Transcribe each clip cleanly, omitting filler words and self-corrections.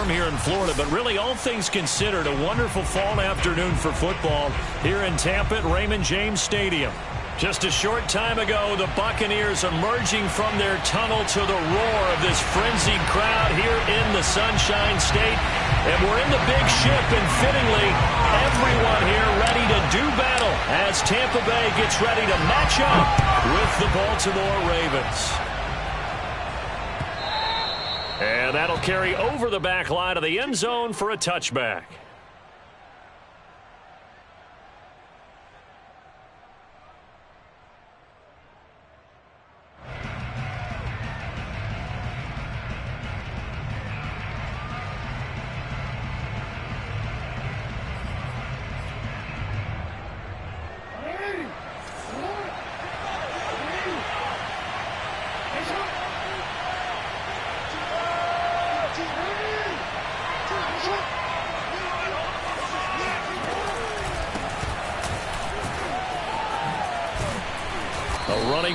warm here in Florida, but really all things considered, a wonderful fall afternoon for football here in Tampa at Raymond James Stadium. Just a short time ago, the Buccaneers emerging from their tunnel to the roar of this frenzied crowd here in the Sunshine State. And we're in the big ship, and fittingly, everyone here ready to do battle as Tampa Bay gets ready to match up with the Baltimore Ravens. And that'll carry over the back line of the end zone for a touchback.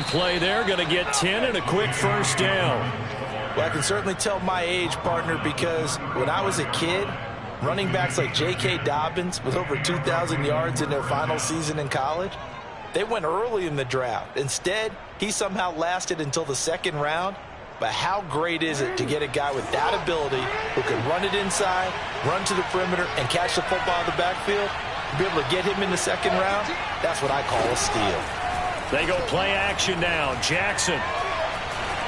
Play there, going to get 10 and a quick first down. Well, I can certainly tell my age, partner, because when I was a kid, running backs like J.K. Dobbins with over 2,000 yards in their final season in college, they went early in the draft. Instead, he somehow lasted until the second round. But how great is it to get a guy with that ability who can run it inside, run to the perimeter, and catch the football in the backfield? Be able to get him in the second round? That's what I call a steal. They go play action now. Jackson.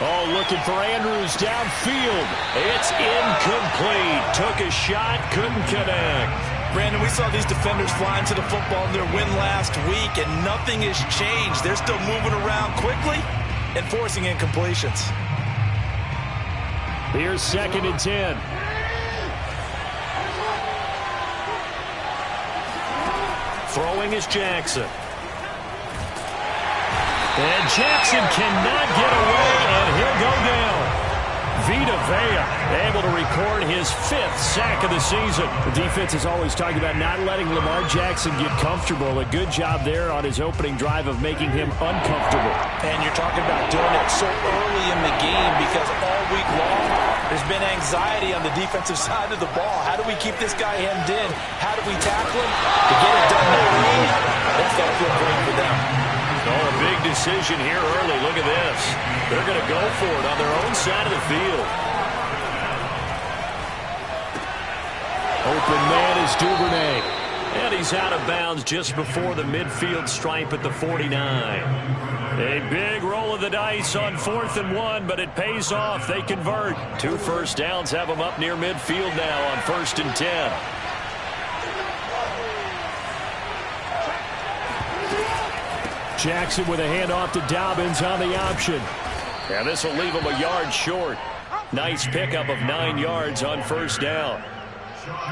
Oh, looking for Andrews downfield. It's incomplete. Took a shot, couldn't connect. Brandon, we saw these defenders flying to the football in their win last week, and nothing has changed. They're still moving around quickly and forcing incompletions. Here's 2nd and 10. Throwing is Jackson. And Jackson cannot get away, and he'll go down. Vita Vea able to record his 5th sack of the season. The defense is always talking about not letting Lamar Jackson get comfortable. A good job there on his opening drive of making him uncomfortable. And you're talking about doing it so early in the game because all week long there's been anxiety on the defensive side of the ball. How do we keep this guy hemmed in? How do we tackle him? To get it done that early, that's got to feel great for them. Oh, a big decision here early. Look at this. They're going to go for it on their own side of the field. Open man is Duvernay. And he's out of bounds just before the midfield stripe at the 49. A big roll of the dice on 4th and 1, but it pays off. They convert. 2 first downs have them up near midfield now on 1st and 10. Jackson with a handoff to Dobbins on the option. And this will leave him a yard short. Nice pickup of 9 yards on 1st down.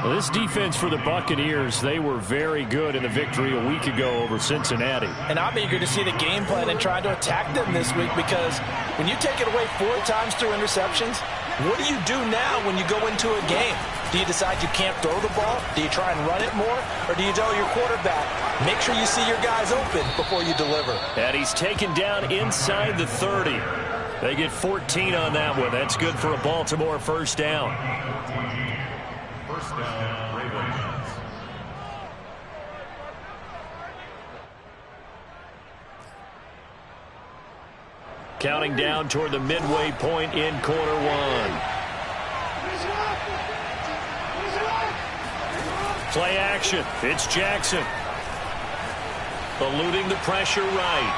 Well, this defense for the Buccaneers, they were very good in the victory a week ago over Cincinnati. And I'm eager to see the game plan and try to attack them this week because when you take it away 4 times through interceptions, what do you do now when you go into a game? Do you decide you can't throw the ball? Do you try and run it more? Or do you tell your quarterback, make sure you see your guys open before you deliver? And he's taken down inside the 30. They get 14 on that one. That's good for a Baltimore first down. First down, Ravens. Counting down toward the midway point in quarter 1. Play action. It's Jackson. Eluding the pressure right.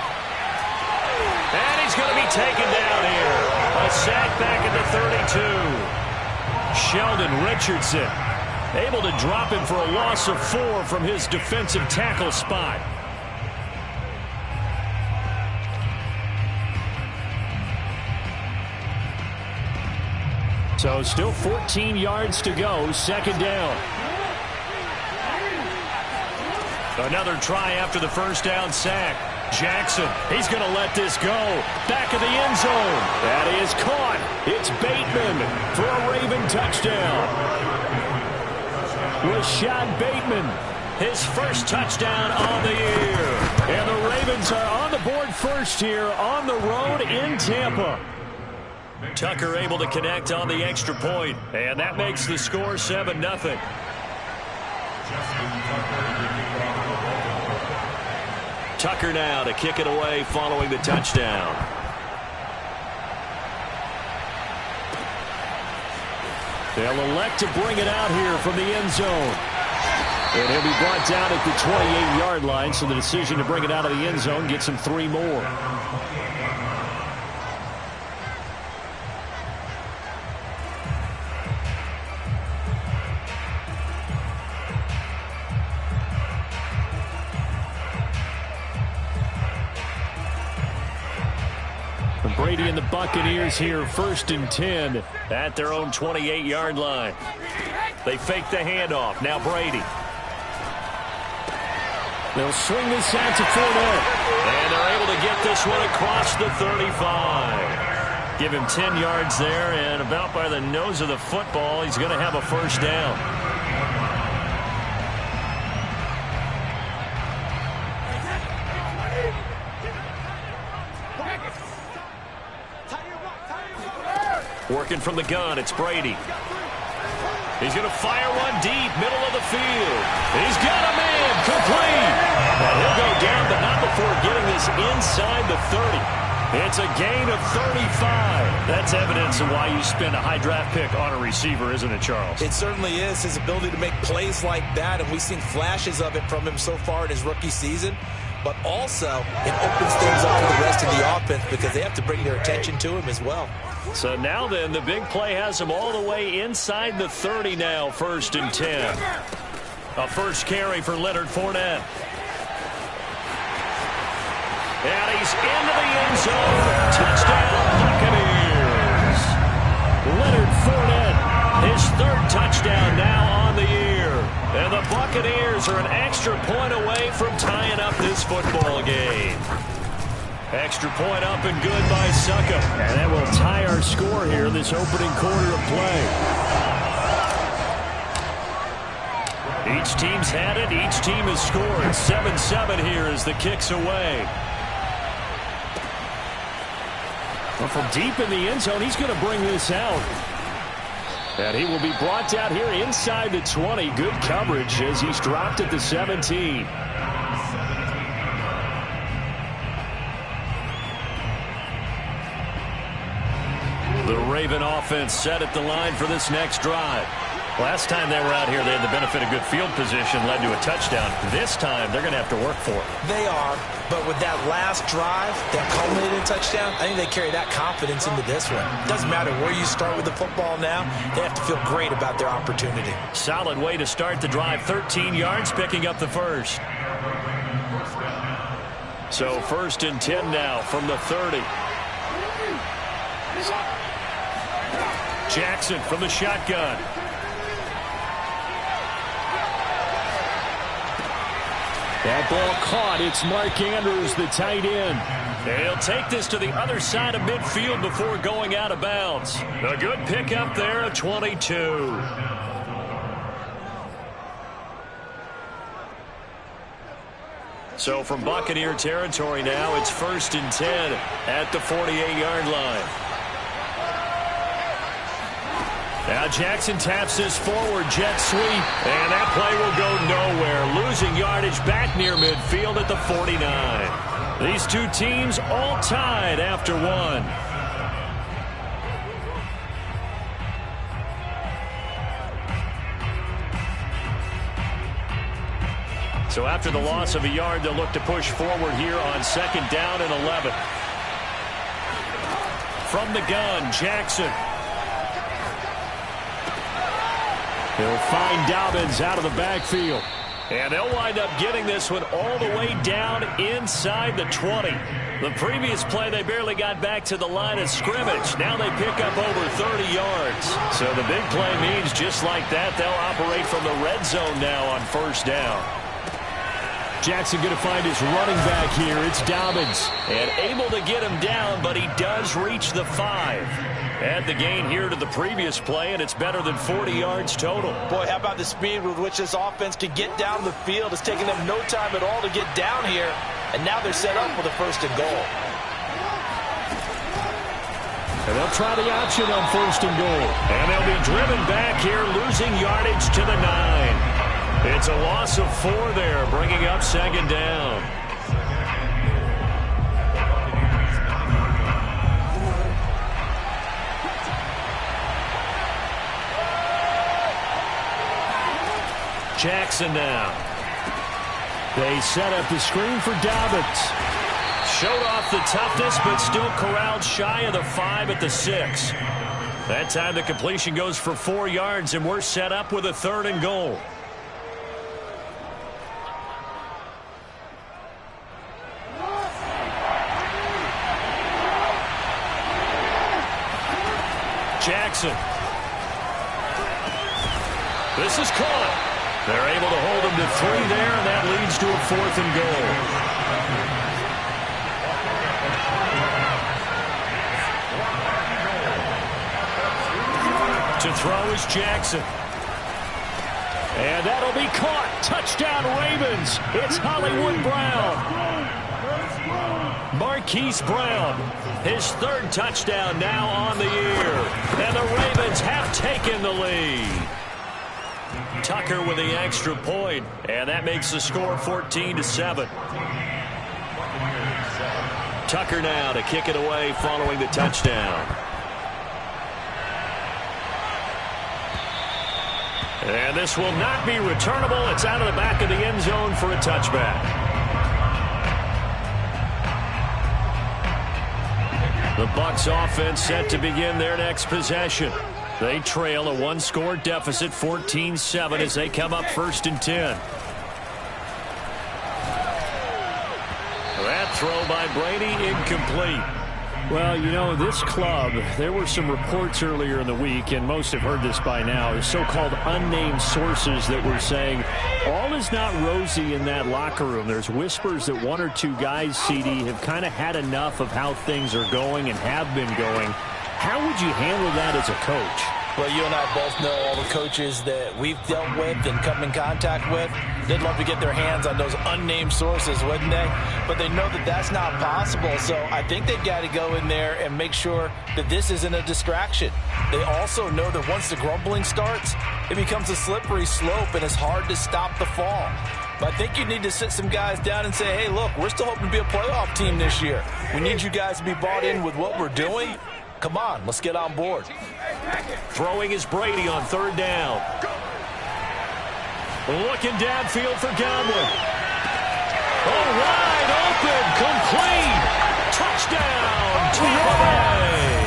And he's going to be taken down here. A sack back at the 32. Sheldon Richardson able to drop him for a loss of 4 from his defensive tackle spot. So still 14 yards to go. 2nd down. Another try after the first down sack. Jackson, he's going to let this go. Back of the end zone. That is caught. It's Bateman for a Raven touchdown. Rashad Bateman, his first touchdown on the year. And the Ravens are on the board first here on the road in Tampa. Tucker able to connect on the extra point, and that makes the score 7-0. Tucker now to kick it away following the touchdown. They'll elect to bring it out here from the end zone. And he'll be brought down at the 28-yard line, so the decision to bring it out of the end zone gets him 3 more. Brady and the Buccaneers here, 1st and 10 at their own 28-yard line. They fake the handoff. Now Brady. They'll swing this out to Fournette. And they're able to get this one across the 35. Give him 10 yards there, and about by the nose of the football, he's going to have a first down. Working from the gun, it's Brady. He's going to fire one deep, middle of the field. He's got a man, complete. And he'll go down, but not before getting this inside the 30. It's a gain of 35. That's evidence of why you spend a high draft pick on a receiver, isn't it, Charles? It certainly is. His ability to make plays like that, and we've seen flashes of it from him so far in his rookie season. But also, it opens things up for the rest of the offense because they have to bring their attention to him as well. So now then, the big play has him all the way inside the 30 now, 1st and 10. A first carry for Leonard Fournette. And he's into the end zone. Touchdown, Buccaneers. Leonard Fournette, his 3rd touchdown now on the year. And the Buccaneers are an extra point away from tying up this football game. Extra point up and good by Succop. And that will tie our score here this opening quarter of play. Each team's had it. Each team has scored. 7-7 here as the kick's away. Well, from deep in the end zone, he's going to bring this out. And he will be brought down here inside the 20. Good coverage as he's dropped at the 17. The Raven offense set at the line for this next drive. Last time they were out here, they had the benefit of good field position, led to a touchdown. This time, they're going to have to work for it. They are, but with that last drive, that culminated touchdown, I think they carry that confidence into this one. It doesn't matter where you start with the football now, they have to feel great about their opportunity. Solid way to start the drive, 13 yards, picking up the first. So 1st and 10 now from the 30. Jackson from the shotgun. That ball caught. It's Mark Andrews, the tight end. He'll take this to the other side of midfield before going out of bounds. A good pickup there of 22. So from Buccaneer territory now, it's 1st and 10 at the 48-yard line. Now Jackson taps this forward jet sweep, and that play will go nowhere. Losing yardage back near midfield at the 49. These two teams all tied after one. So after the loss of a yard, they'll look to push forward here on 2nd down and 11. From the gun, Jackson. He'll find Dobbins out of the backfield. And they'll wind up getting this one all the way down inside the 20. The previous play, they barely got back to the line of scrimmage. Now they pick up over 30 yards. So the big play means just like that, they'll operate from the red zone now on 1st down. Jackson going to find his running back here. It's Dobbins. And able to get him down, but he does reach the 5. Add the gain here to the previous play, and it's better than 40 yards total. Boy, how about the speed with which this offense can get down the field? It's taken them no time at all to get down here, and now they're set up with a 1st and goal. And they'll try the option on 1st and goal. And they'll be driven back here, losing yardage to the 9. It's a loss of 4 there, bringing up 2nd down. Jackson now. They set up the screen for Dobbins. Showed off the toughness, but still corralled shy of the 5 at the 6. That time the completion goes for 4 yards, and we're set up with a 3rd and goal. Jackson. This is caught. They're able to hold him to 3 there, and that leads to a 4th and goal. To throw is Jackson. And that'll be caught. Touchdown Ravens. It's Hollywood Brown. Marquise Brown, his 3rd touchdown now on the year. And the Ravens have taken the lead. Tucker with the extra point, and that makes the score 14-7. Tucker now to kick it away following the touchdown. And this will not be returnable. It's out of the back of the end zone for a touchback. The Bucs offense set to begin their next possession. They trail a 1-score deficit, 14-7, as they come up 1st and 10. That throw by Brady incomplete. Well, you know, this club, there were some reports earlier in the week, and most have heard this by now, so-called unnamed sources that were saying all is not rosy in that locker room. There's whispers that 1 or 2 guys, CD, have kind of had enough of how things are going and have been going. How would you handle that as a coach? Well, you and I both know all the coaches that we've dealt with and come in contact with. They'd love to get their hands on those unnamed sources, wouldn't they? But they know that that's not possible. So I think they've got to go in there and make sure that this isn't a distraction. They also know that once the grumbling starts, it becomes a slippery slope and it's hard to stop the fall. But I think you need to sit some guys down and say, hey, look, we're still hoping to be a playoff team this year. We need you guys to be bought in with what we're doing. Come on, let's get on board. Throwing is Brady on 3rd down. Looking downfield for Godwin. Oh, wide open, complete. Touchdown, Tampa Bay.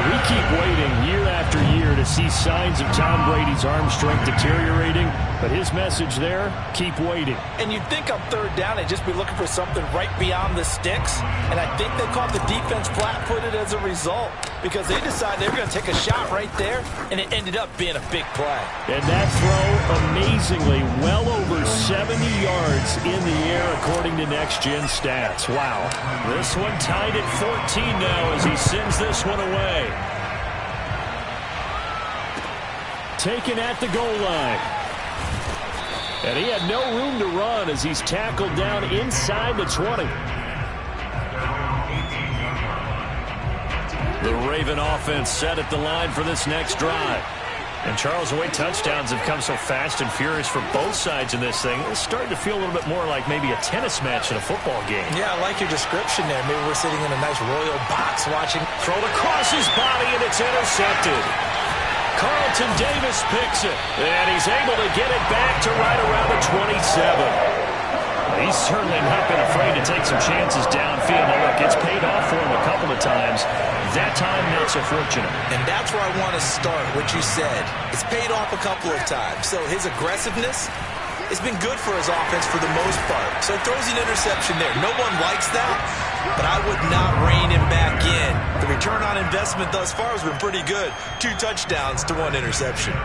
We keep waiting year after year to see signs of Tom Brady's arm strength deteriorating, but his message there, keep waiting. And you'd think on 3rd down they'd just be looking for something right beyond the sticks, and I think they caught the defense flat-footed as a result because they decided they were going to take a shot right there, and it ended up being a big play. And that throw, amazingly, well over 70 yards in the air according to Next Gen Stats. Wow. This one tied at 14 now as he sends this one away. Taken at the goal line. And he had no room to run as he's tackled down inside the 20. The Raven offense set at the line for this next drive. And Charles, the way touchdowns have come so fast and furious for both sides in this thing, it's starting to feel a little bit more like maybe a tennis match in a football game. Yeah, I like your description there. Maybe we're sitting in a nice royal box watching. Thrown across his body, and it's intercepted. Carlton Davis picks it, and he's able to get it back to right around the 27. He's certainly not been afraid to take some chances downfield. Now, look, it's paid off for him a couple of times. That time, not so fortunate. And that's where I want to start, what you said. It's paid off a couple of times. So his aggressiveness has been good for his offense for the most part. So he throws an interception there. No one likes that, but I would not rein him back in. The return on investment thus far has been pretty good. 2 touchdowns to 1 interception.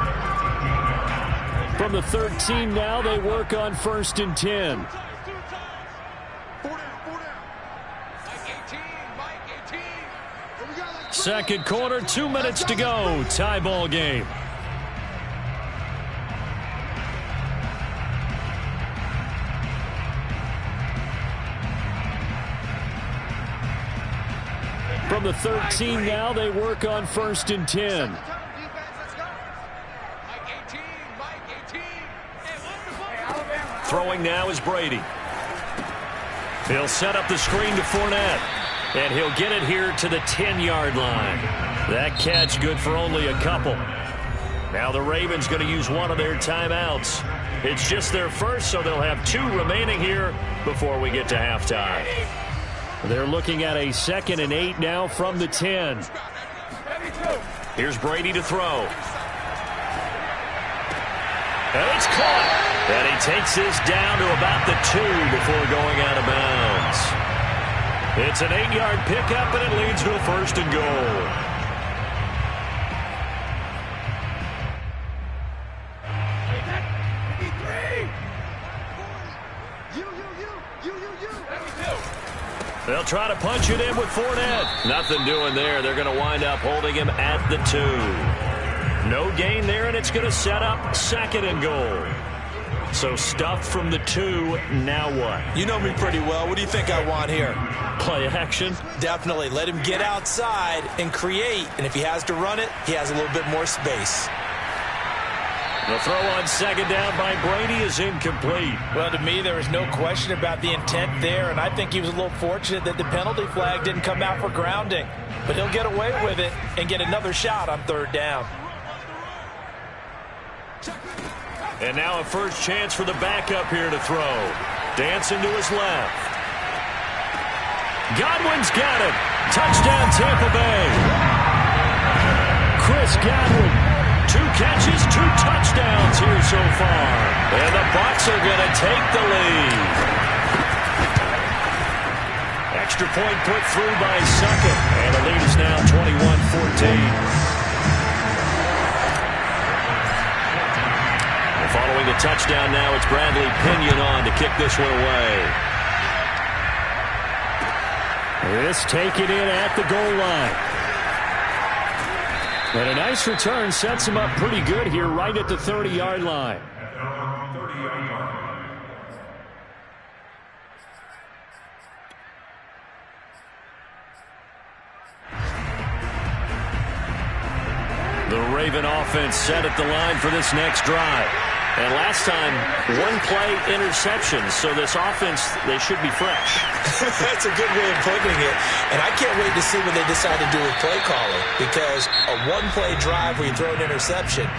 From the 13 now, they work on 1st and 10. Second quarter, 2 minutes to go. Tie ball game. From the 13 now, they work on 1st and 10. Throwing now is Brady. He'll set up the screen to Fournette. And he'll get it here to the 10-yard line. That catch good for only a couple. Now the Ravens going to use one of their timeouts. It's just their first, so they'll have 2 remaining here before we get to halftime. They're looking at a 2nd and 8 now from the 10. Here's Brady to throw. And it's caught. And he takes this down to about the 2 before going out of bounds. It's an 8-yard pickup, and it leads to a 1st and goal. They'll try to punch it in with Fournette. Nothing doing there. They're going to wind up holding him at the 2. No gain there, and it's going to set up 2nd and goal. So stuffed from the 2, now what? You know me pretty well. What do you think I want here? Play action? Definitely. Let him get outside and create. And if he has to run it, he has a little bit more space. The throw on 2nd down by Brady is incomplete. Well, to me, there was no question about the intent there, and I think he was a little fortunate that the penalty flag didn't come out for grounding. But he'll get away with it and get another shot on 3rd down. And now a first chance for the backup here to throw. Dancing to his left. Godwin's got it. Touchdown, Tampa Bay. Chris Godwin. 2 catches, 2 touchdowns here so far. And the Bucs are going to take the lead. Extra point put through by Suckett. And the lead is now 21-14. Following the touchdown now, it's Bradley Pinion on to kick this one away. This taken in at the goal line. And a nice return sets him up pretty good here right at the 30-yard line. The Raven offense set at the line for this next drive. And last time, 1-play interception. So this offense, they should be fresh. That's a good way of putting it. And I can't wait to see what they decide to do with play calling. Because a 1-play drive where you throw an interception,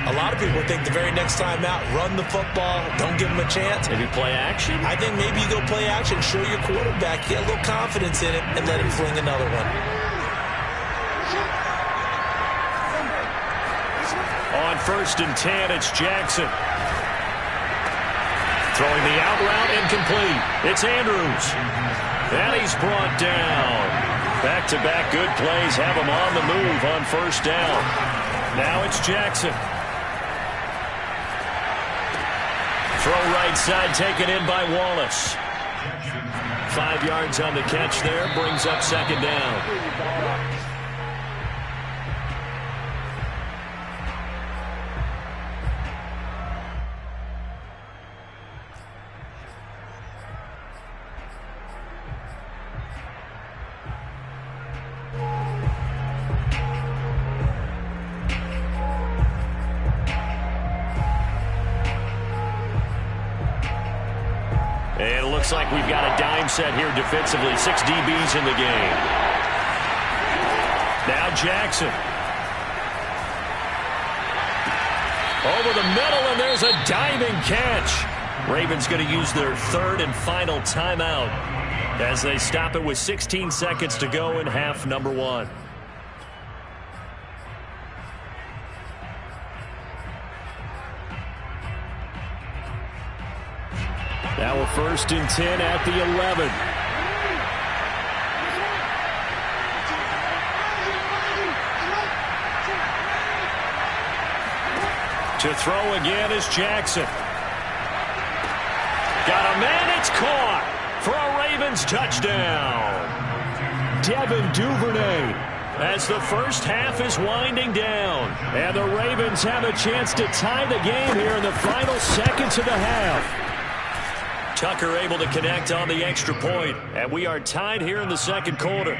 a lot of people think the very next time out, run the football, don't give them a chance. Maybe play action? I think maybe you go play action, show your quarterback, get a little confidence in it, and let him fling another one. On 1st and 10, it's Jackson. Throwing the out route incomplete. It's Andrews. And he's brought down. Back-to-back good plays have him on the move on 1st down. Now it's Jackson. Throw right side taken in by Wallace. 5 yards on the catch there. Brings up 2nd down. And it looks like we've got a dime set here defensively. 6 DBs in the game. Now Jackson. Over the middle, and there's a diving catch. Ravens going to use their 3rd and final timeout as they stop it with 16 seconds to go in half number 1. Now a 1st and 10 at the 11. To throw again is Jackson. Got a man, it's caught for a Ravens touchdown. Devin Duvernay. As the first half is winding down. And the Ravens have a chance to tie the game here in the final seconds of the half. Tucker able to connect on the extra point, and we are tied here in the 2nd quarter.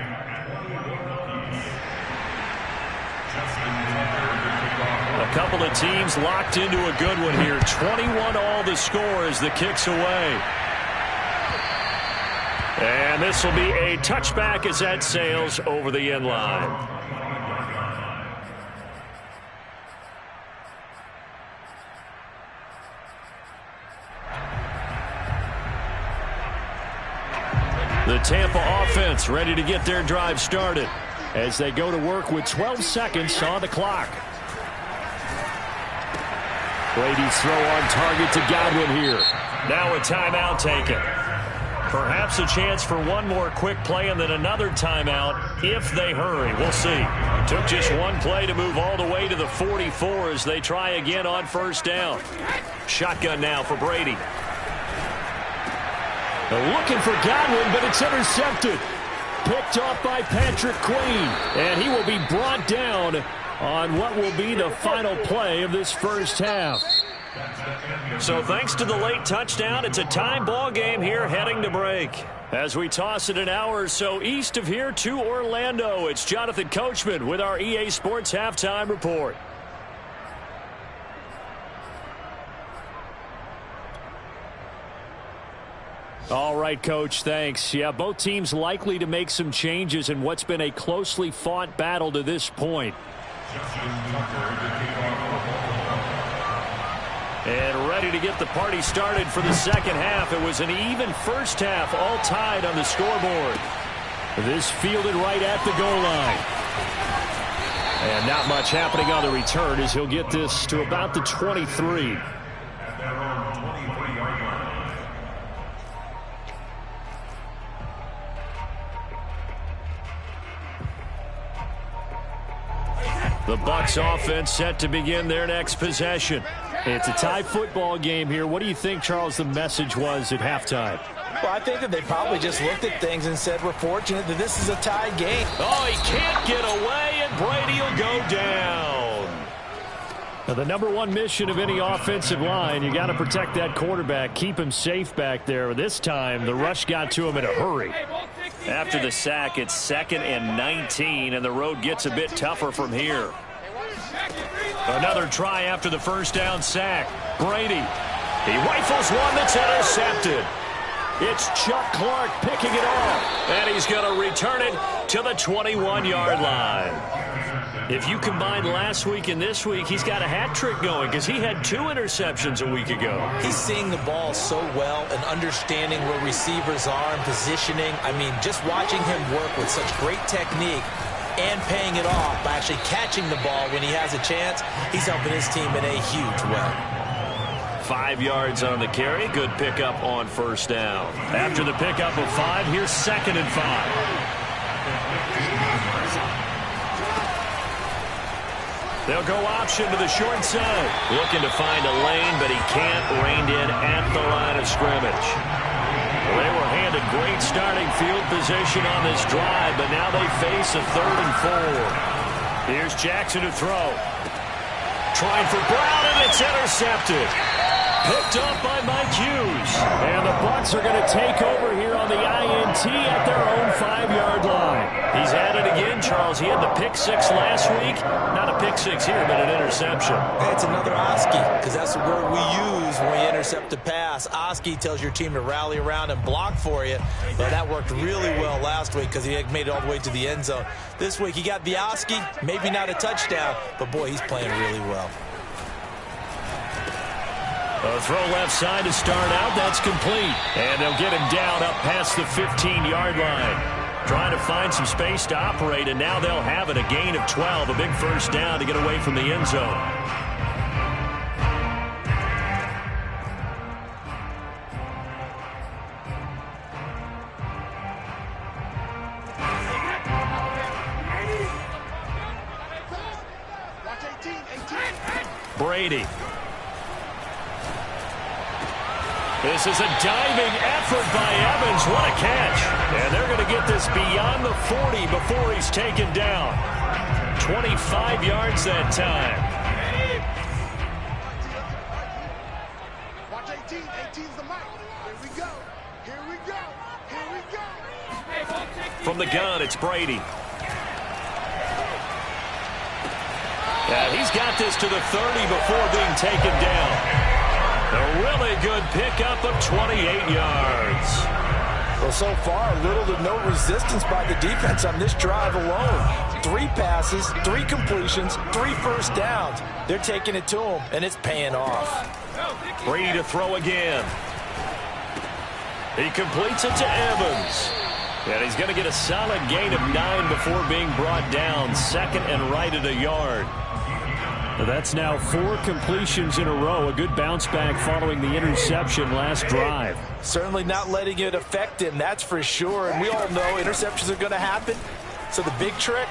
couple of teams locked into a good one here. 21-all the score as the kick's away. And this will be a touchback as that sails over the end line. The Tampa offense ready to get their drive started as they go to work with 12 seconds on the clock. Brady's throw on target to Godwin here. Now a timeout taken. Perhaps a chance for one more quick play and then another timeout if they hurry. We'll see. Took just one play to move all the way to the 44 as they try again on first down. Shotgun now for Brady. They're looking for Godwin, but it's intercepted. Picked off by Patrick Queen. And he will be brought down on what will be the final play of this first half. So thanks to the late touchdown, it's a time ball game here heading to break. As we toss it an hour or so east of here to Orlando, it's Jonathan Coachman with our EA Sports Halftime Report. All right, Coach, thanks. Yeah, both teams likely to make some changes in what's been a closely fought battle to this point. And ready to get the party started for the second half. It was an even first half, all tied on the scoreboard. This fielded right at the goal line. And not much happening on the return as he'll get this to about the 23. The Bucs offense set to begin their next possession. It's a tie football game here. What do you think, Charles, the message was at halftime? Well, I think that they probably just looked at things and said, we're fortunate that this is a tied game. Oh, he can't get away, and Brady will go down. Now, the number one mission of any offensive line, you got to protect that quarterback, keep him safe back there. This time, the rush got to him in a hurry. After the sack, it's 2nd and 19, and the road gets a bit tougher from here. Another try after the first down sack. Brady. He rifles one that's intercepted. It's Chuck Clark picking it off. And he's going to return it to the 21-yard line. If you combine last week and this week, he's got a hat trick going because he had 2 interceptions a week ago. He's seeing the ball so well and understanding where receivers are and positioning. I mean, just watching him work with such great technique and paying it off by actually catching the ball when he has a chance, he's helping his team in a huge way. 5 yards on the carry. Good pickup on first down. After the pickup of 5, here's 2nd and 5. They'll go option to the short side. Looking to find a lane, but he can't. Reined in at the line of scrimmage. Well, they were handed great starting field position on this drive, but now they face a 3rd and 4. Here's Jackson to throw. Trying for Brown, and it's intercepted. Picked up by Mike Hughes. And the Bucs are going to take over here on the INT at their own 5-yard line. He's at it again, Charles. He had the pick 6 last week. Not a pick 6 here, but an interception. It's another Oski, because that's the word we use when we intercept a pass. Oski tells your team to rally around and block for you. But that worked really well last week because he had made it all the way to the end zone. This week he got the Oski, maybe not a touchdown, but boy, he's playing really well. A throw left side to start out. That's complete. And they'll get him down up past the 15-yard line. Trying to find some space to operate, and now they'll have it. A gain of 12. A big first down to get away from the end zone. Brady. This is a diving effort by Evans. What a catch. And they're going to get this beyond the 40 before he's taken down. 25 yards that time. Watch 18. 18's the mic. Here we go. Here we go. Here we go. From the gun, it's Brady. And he's got this to the 30 before being taken down. A really good pickup of 28 yards. Well, so far, little to no resistance by the defense on this drive alone. 3 passes, 3 completions, 3 first downs. They're taking it to him, and it's paying off. Brady to throw again. He completes it to Evans. And he's going to get a solid gain of 9 before being brought down. Second and right at a yard. That's now 4 completions in a row. A good bounce back following the interception last drive. Certainly not letting it affect him, that's for sure. And we all know interceptions are going to happen. So the big trick,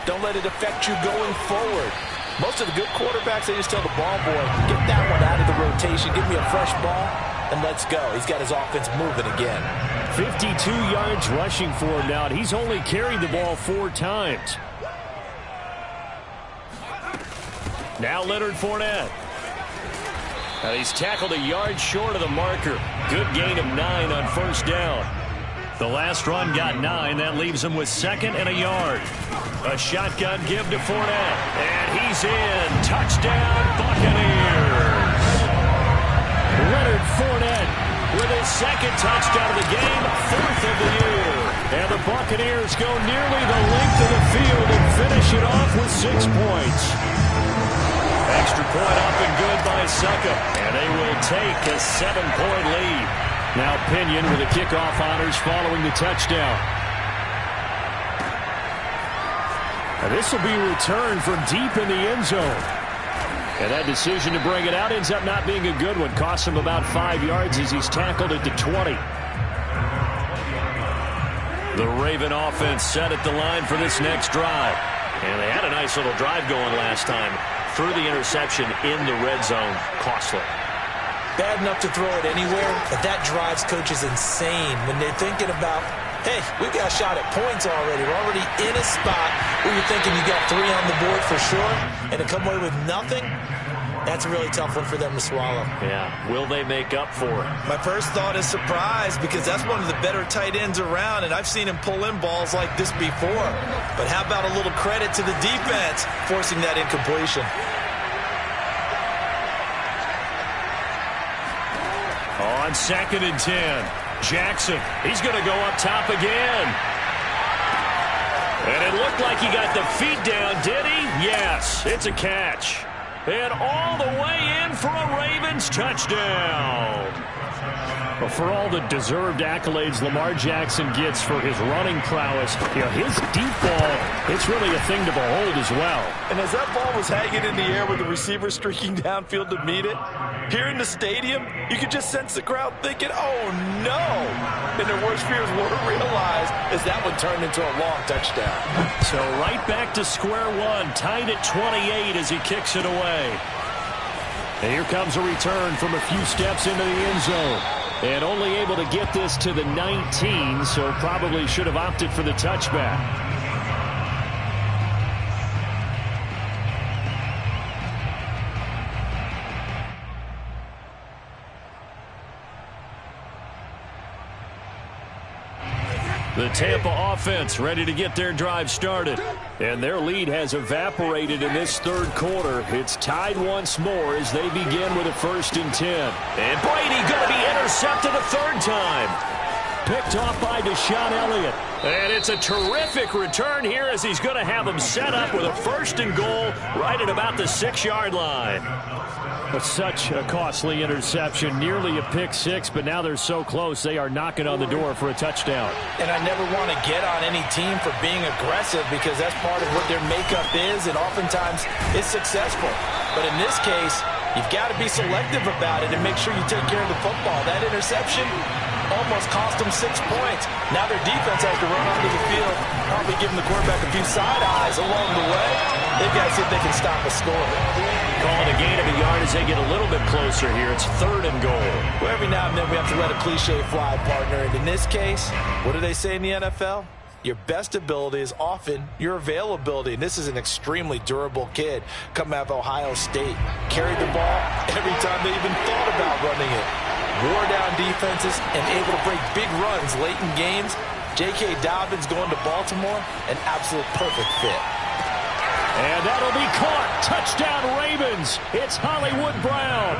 don't let it affect you going forward. Most of the good quarterbacks, they just tell the ball boy, get that one out of the rotation, give me a fresh ball, and let's go. He's got his offense moving again. 52 yards rushing for him now, and he's only carried the ball 4 times. Now Leonard Fournette. And he's tackled a yard short of the marker. Good gain of 9 on first down. The last run got 9. That leaves him with 2nd and a yard. A shotgun give to Fournette. And he's in. Touchdown, Buccaneers. Leonard Fournette with his 2nd touchdown of the game, 4th of the year. And the Buccaneers go nearly the length of the field and finish it off with 6 points. Extra point up and good by Succop. And they will take a 7-point lead. Now Pinion with the kickoff honors following the touchdown. And this will be returned from deep in the end zone. And that decision to bring it out ends up not being a good one. Costs him about 5 yards as he's tackled at the 20. The Raven offense set at the line for this next drive. And they had a nice little drive going last time. Through the interception in the red zone. Costly. Bad enough to throw it anywhere, but that drives coaches insane when they're thinking about, hey, we've got a shot at points already. We're already in a spot where you're thinking you got 3 on the board for sure, and to come away with nothing, that's a really tough one for them to swallow. Yeah, will they make up for it? My first thought is surprise, because that's one of the better tight ends around, and I've seen him pull in balls like this before. But how about a little credit to the defense forcing that incompletion? On 2nd and 10, Jackson, he's going to go up top again. And it looked like he got the feet down, did he? Yes, it's a catch. And all the way in for a Ravens touchdown. Well, for all the deserved accolades Lamar Jackson gets for his running prowess, you know, his deep ball, it's really a thing to behold as well. And as that ball was hanging in the air with the receiver streaking downfield to meet it, here in the stadium, you could just sense the crowd thinking, oh, no. And their worst fears weren't realized as that one turned into a long touchdown. So right back to square one, tied at 28 as he kicks it away. And here comes a return from a few steps into the end zone. And only able to get this to the 19, so probably should have opted for the touchback. The Tampa offense ready to get their drive started. And their lead has evaporated in this 3rd quarter. It's tied once more as they begin with a 1st and 10. And Brady going to be intercepted a 3rd time. Picked off by Deshaun Elliott. And it's a terrific return here as he's going to have them set up with a 1st and goal right at about the 6-yard line. But such a costly interception, nearly a pick 6, but now they're so close they are knocking on the door for a touchdown. And I never want to get on any team for being aggressive because that's part of what their makeup is, and oftentimes it's successful. But in this case, you've got to be selective about it and make sure you take care of the football. That interception almost cost them 6 points. Now their defense has to run onto the field, probably giving the quarterback a few side eyes along the way. They've got to see if they can stop a score. Calling a gain of a yard as they get a little bit closer here. It's 3rd and goal. Well, every now and then we have to let a cliche fly, partner. And in this case, what do they say in the NFL? Your best ability is often your availability. And this is an extremely durable kid coming out of Ohio State. Carried the ball every time they even thought about running it. Wore down defenses and able to break big runs late in games. J.K. Dobbins going to Baltimore, an absolute perfect fit. And that'll be caught. Touchdown, Ravens. It's Hollywood Brown.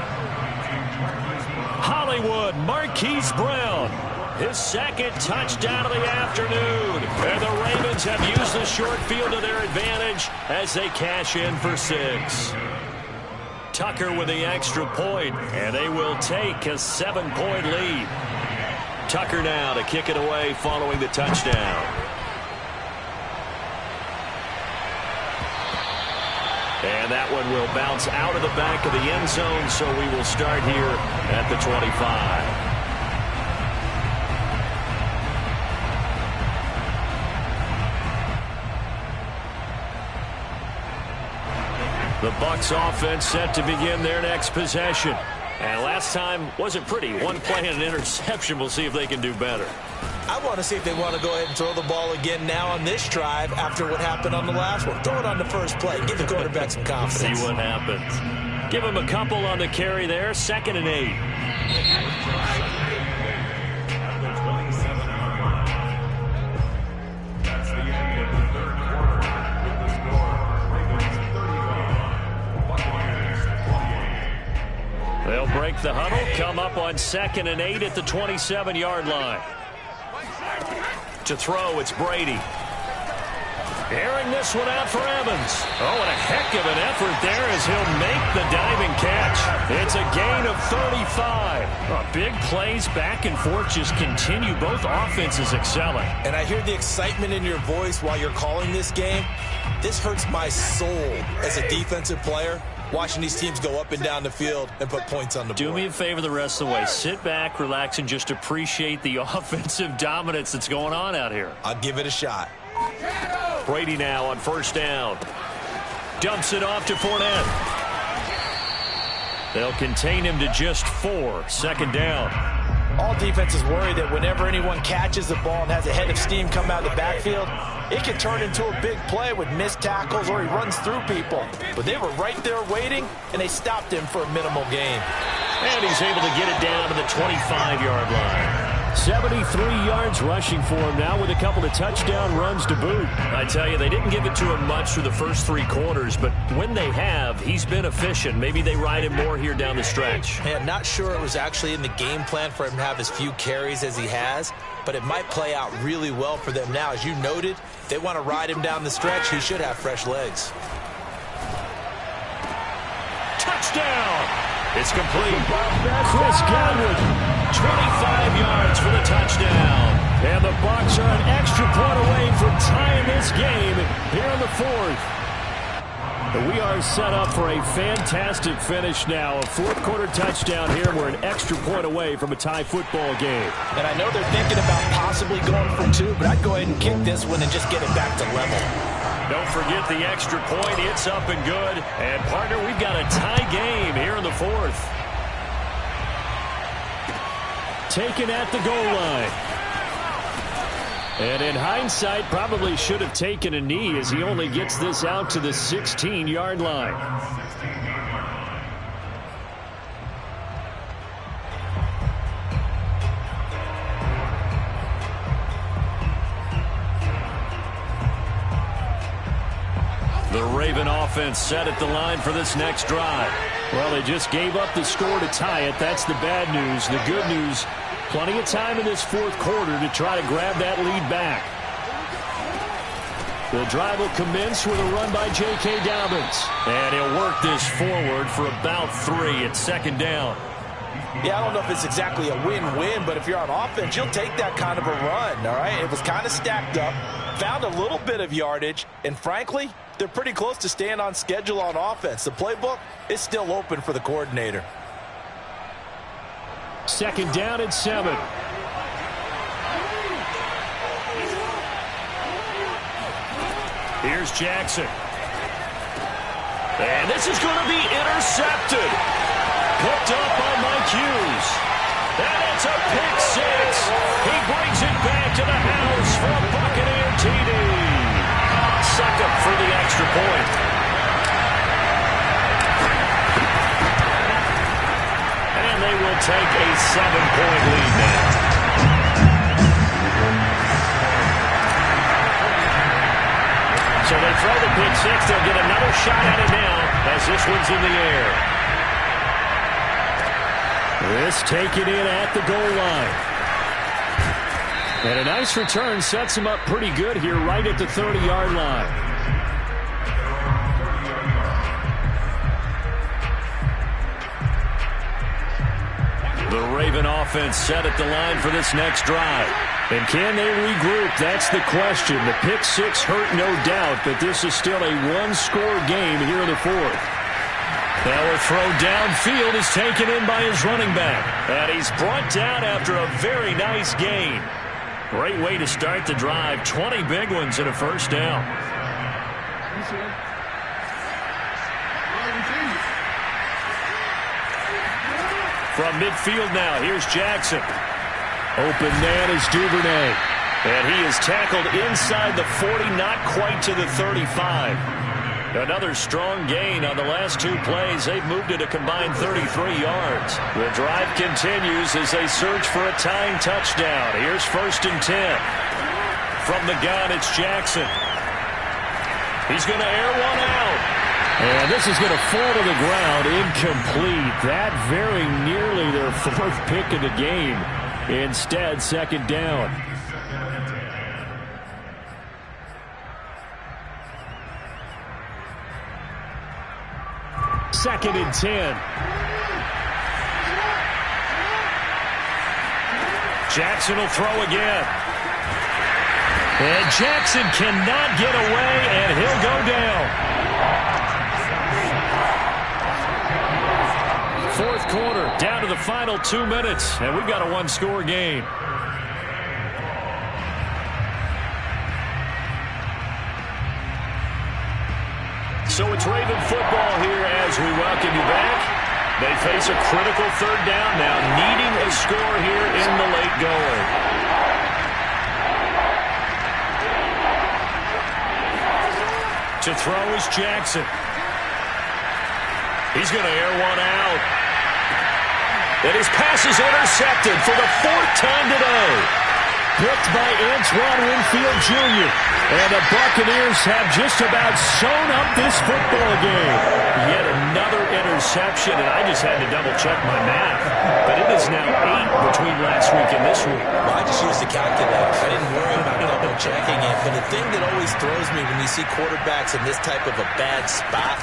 Hollywood Marquise Brown. His second touchdown of the afternoon. And the Ravens have used the short field to their advantage as they cash in for 6. Tucker with the extra point, and they will take a 7-point lead. Tucker now to kick it away following the touchdown. And that one will bounce out of the back of the end zone, so we will start here at the 25. The Bucs offense set to begin their next possession. And last time wasn't pretty. One play and an interception. We'll see if they can do better. I want to see if they want to go ahead and throw the ball again now on this drive after what happened on the last one. Throw it on the first play. Give the quarterback some confidence. See what happens. Give him a couple on the carry there. 2nd and 8. They'll break the huddle, come up on 2nd and 8 at the 27-yard line. To throw, it's Brady. Airing this one out for Evans. Oh, and a heck of an effort there as he'll make the diving catch. It's a gain of 35. Oh, big plays back and forth just continue. Both offenses excelling. And I hear the excitement in your voice while you're calling this game. This hurts my soul as a defensive player, watching these teams go up and down the field and put points on the board. Do me a favor the rest of the way. Sit back, relax, and just appreciate the offensive dominance that's going on out here. I'll give it a shot. Brady now on 1st down. Dumps it off to Fournette. They'll contain him to just 4. 2nd down. All defenses worry that whenever anyone catches the ball and has a head of steam come out of the backfield, it can turn into a big play with missed tackles or he runs through people. But they were right there waiting, and they stopped him for a minimal gain. And he's able to get it down to the 25-yard line. 73 yards rushing for him now with a couple of touchdown runs to boot. I tell you, they didn't give it to him much through the first 3 quarters, but when they have, he's been efficient. Maybe they ride him more here down the stretch. Hey, I'm not sure it was actually in the game plan for him to have as few carries as he has, but it might play out really well for them now. As you noted, they want to ride him down the stretch. He should have fresh legs. Touchdown! It's complete. Chris Godwin, 25 yards for the touchdown. And the Bucs are an extra point away from tying this game here in the 4th. We are set up for a fantastic finish now. A 4th quarter touchdown here. We're an extra point away from a tie football game. And I know they're thinking about possibly going for 2, but I'd go ahead and kick this one and just get it back to level. Don't forget the extra point. It's up and good. And, partner, we've got a tie game here in the 4th. Taken at the goal line. And in hindsight, probably should have taken a knee as he only gets this out to the 16-yard line. The Raven offense set at the line for this next drive. Well, they just gave up the score to tie it. That's the bad news. The good news, plenty of time in this 4th quarter to try to grab that lead back. The drive will commence with a run by J.K. Dobbins. And he'll work this forward for about 3 at 2nd down. Yeah, I don't know if it's exactly a win-win, but if you're on offense, you'll take that kind of a run, all right? It was kind of stacked up, found a little bit of yardage, and frankly, they're pretty close to staying on schedule on offense. The playbook is still open for the coordinator. 2nd down and 7. Here's Jackson. And this is going to be intercepted. Picked up by Mike Hughes. And it's a pick 6. He brings it back to the house for a Buccaneer TD. Second for the extra point. And they will take a 7-point lead now. So they throw the pick six. They'll get another shot at it now as this one's in the air. This taken in at the goal line. And a nice return sets him up pretty good here right at the 30-yard line. The Raven offense set at the line for this next drive. And can they regroup? That's the question. The pick six hurt, no doubt, but this is still a one-score game here in the fourth. Now a throw downfield is taken in by his running back. And he's brought down after a very nice gain. Great way to start the drive. 20 big ones and a first down. From midfield now, here's Jackson. Open man is Duvernay. And he is tackled inside the 40, not quite to the 35. Another strong gain on the last two plays. They've moved it a combined 33 yards. The drive continues as they search for a tying touchdown. Here's 1st and 10. From the gun, it's Jackson. He's going to air one out. And this is going to fall to the ground, incomplete. That very nearly their fourth pick of the game. Instead, second down. Second and 10. Jackson will throw again. And Jackson cannot get away, and he'll go down. Fourth quarter, down to the final 2 minutes, and we've got a one-score game. So it's Raven football here as we welcome you back. They face a critical third down now, needing a score here in the late going. To throw is Jackson. He's going to air one out. And his pass is intercepted for the 4th time today. Picked by Antoine Winfield Jr. And the Buccaneers have just about sewn up this football game. Yet another interception, and I just had to double-check my math. But it is now 8 between last week and this week. Well, I just used the calculator. I didn't worry about double-checking it. But the thing that always throws me when you see quarterbacks in this type of a bad spot,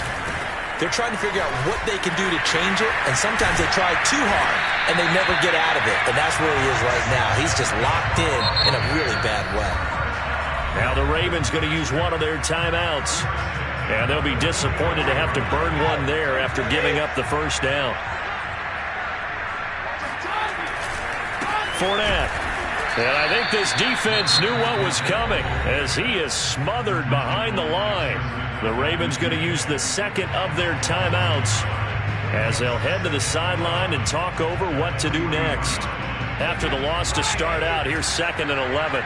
they're trying to figure out what they can do to change it, and sometimes they try too hard, and they never get out of it. And that's where he is right now. He's just locked in a really bad way. Now the Ravens going to use one of their timeouts. And they'll be disappointed to have to burn one there after giving up the first down. Fournette. And I think this defense knew what was coming as he is smothered behind the line. The Ravens going to use the second of their timeouts as they'll head to the sideline and talk over what to do next. After the loss to start out, here's 2nd and 11.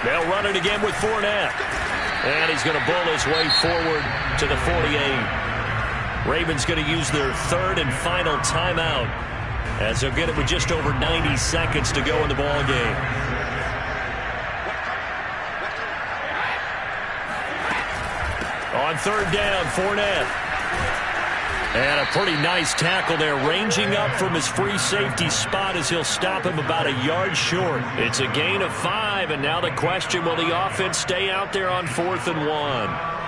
They'll run it again with Fournette. And he's going to bull his way forward to the 48. Ravens going to use their 3rd and final timeout as they'll get it with just over 90 seconds to go in the ball game. On 3rd down, Fournette. And a pretty nice tackle there, ranging up from his free safety spot as he'll stop him about a yard short. It's a gain of 5, and now the question, will the offense stay out there on 4th and 1?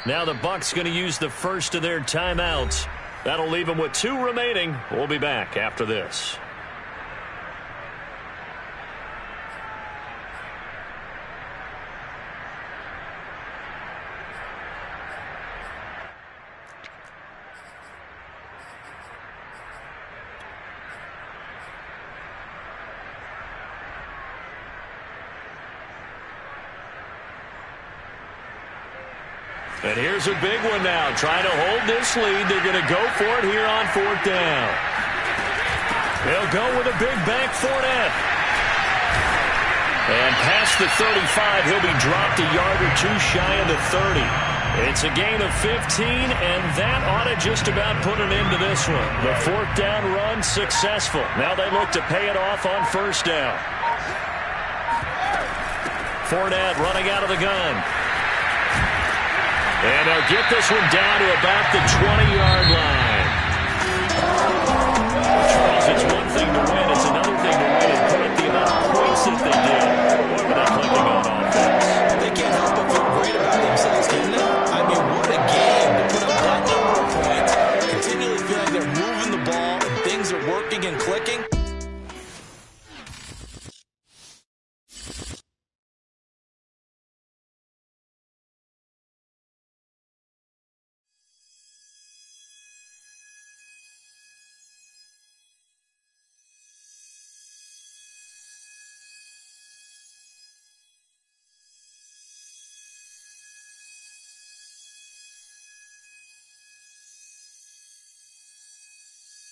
Now the Bucs going to use the first of their timeouts. That'll leave them with 2 remaining. We'll be back after this. And here's a big one now. Trying to hold this lead. They're going to go for it here on 4th down. They'll go with a big bank Fournette. And past the 35, he'll be dropped a yard or two shy of the 30. It's a gain of 15, and that ought to just about put an end to this one. The 4th down run successful. Now they look to pay it off on 1st down. Fournette running out of the gun. And they'll get this one down to about the